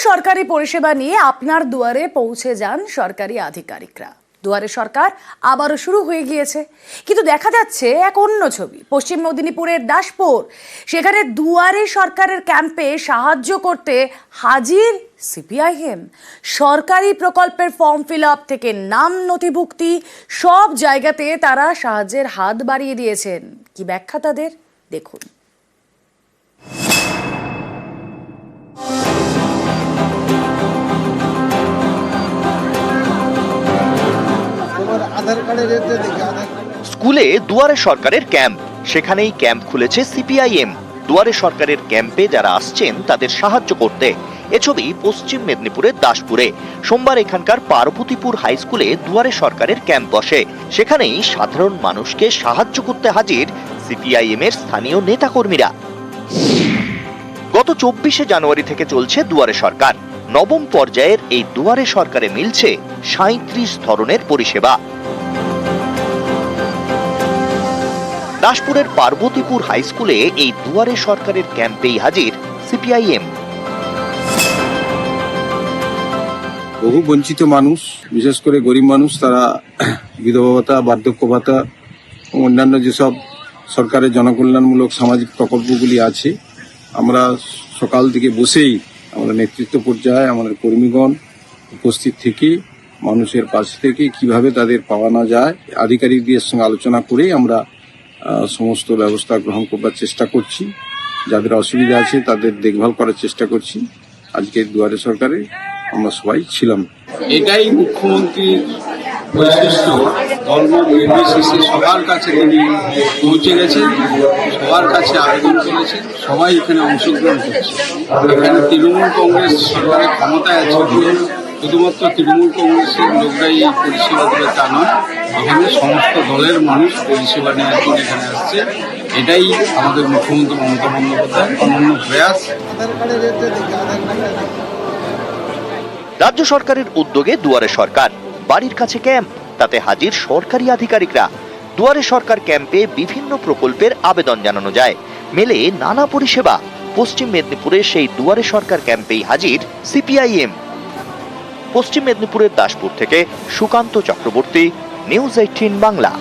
সরকারি পরিষেবা নিয়ে আপনার দুয়ারে পৌঁছে যান সরকারি আধিকারিকরা। দুয়ারে সরকার আবারও শুরু হয়ে গিয়েছে, কিন্তু দেখা যাচ্ছে এক অন্য ছবি। পশ্চিম মেদিনীপুরের দাসপুর, সেখানে দুয়ারে সরকারের ক্যাম্পে সাহায্য করতে হাজির সিপিআইএম। সরকারি প্রকল্পের ফর্ম ফিল আপ থেকে নাম নথিভুক্তি, সব জায়গাতে তারা সাহায্যের হাত বাড়িয়ে দিয়েছেন। কি ব্যাখ্যা তাদের, দেখুন। স্কুলে দুয়ারে সরকারের ক্যাম্প, সেখানেই ক্যাম্প খুলেছে সিপিআইএম। দুয়ারে সরকারের ক্যাম্পে যারা আসছেন তাদের সাহায্য করতে। এ ছবি পশ্চিম মেদিনীপুরের দাসপুরে। সোমবার এখানকার পার্বতীপুর হাই স্কুলে দুয়ারে সরকারের ক্যাম্প বসে। সেখানেই সাধারণ মানুষকে সাহায্য করতে হাজির সিপিআইএম এর স্থানীয় নেতাকর্মীরা। গত 24শে জানুয়ারি থেকে চলছে দুয়ারে সরকার। নবম পর্যায়ের এই দুয়ারে সরকারে মিলছে 37 ধরনের পরিষেবা। দাসপুরের পার্বতীপুর হাই স্কুলে এই দুয়ারে সরকারের ক্যাম্পেই হাজির সিপিআইএম। বহু বঞ্চিত মানুষ, বিশেষ করে গরিব মানুষ, তারা বিধবা ভাতা, বার্ধক্য ভাতা এবং অন্যান্য যেসব সরকারের জনকল্যাণমূলক সামাজিক প্রকল্পগুলি আছে, আমরা সকাল থেকে বসেই আমাদের নেতৃত্ব পর্যায়ে আমাদের কর্মীগণ উপস্থিত থেকে মানুষের পাশ থেকে কিভাবে তাদের পাওয়ানো যায় আধিকারিকদের সঙ্গে আলোচনা করেই আমরা সমস্ত ব্যবস্থা গ্রহণ করবার চেষ্টা করছি। যাদের অসুবিধা আছে তাদের দেখভাল করার চেষ্টা করছি। আজকে দুয়ারে সরকারে আমরা সবাই ছিলাম। এটাই মুখ্যমন্ত্রীর বৈশিষ্ট্য, ধর্ম নির্বিশেষে সবার কাছে তিনি পৌঁছে গেছেন, সবার কাছে আবেদন করেছেন, সবাই এখানে অংশগ্রহণ করছে। এখানে তৃণমূল কংগ্রেস সরকারের ক্ষমতায় আছে, শুধুমাত্র তৃণমূল কংগ্রেসের লোকরাই এই পরিষেবা দেবে তা নয়, এখানে সমস্ত দলের মানুষ পরিষেবা নেওয়ার জন্য এখানে আসছে। এটাই আমাদের মুখ্যমন্ত্রী মমতা বন্দ্যোপাধ্যায়ের অনন্য প্রয়াস। রাজ্য সরকারের উদ্যোগে দুয়ারে সরকার, বাড়ির কাছে ক্যাম্প, তাতে হাজির সরকারি আধিকারিকরা। দুয়ারে সরকার ক্যাম্পে বিভিন্ন প্রকল্পের আবেদন জানানো যায়, মেলে নানা পরিষেবা। পশ্চিম মেদিনীপুরে সেই দুয়ারে সরকার ক্যাম্পেই হাজির সিপিআইএম। পশ্চিম মেদিনীপুরের দাসপুর থেকে সুকান্ত চক্রবর্তী, নিউজ 18 বাংলা।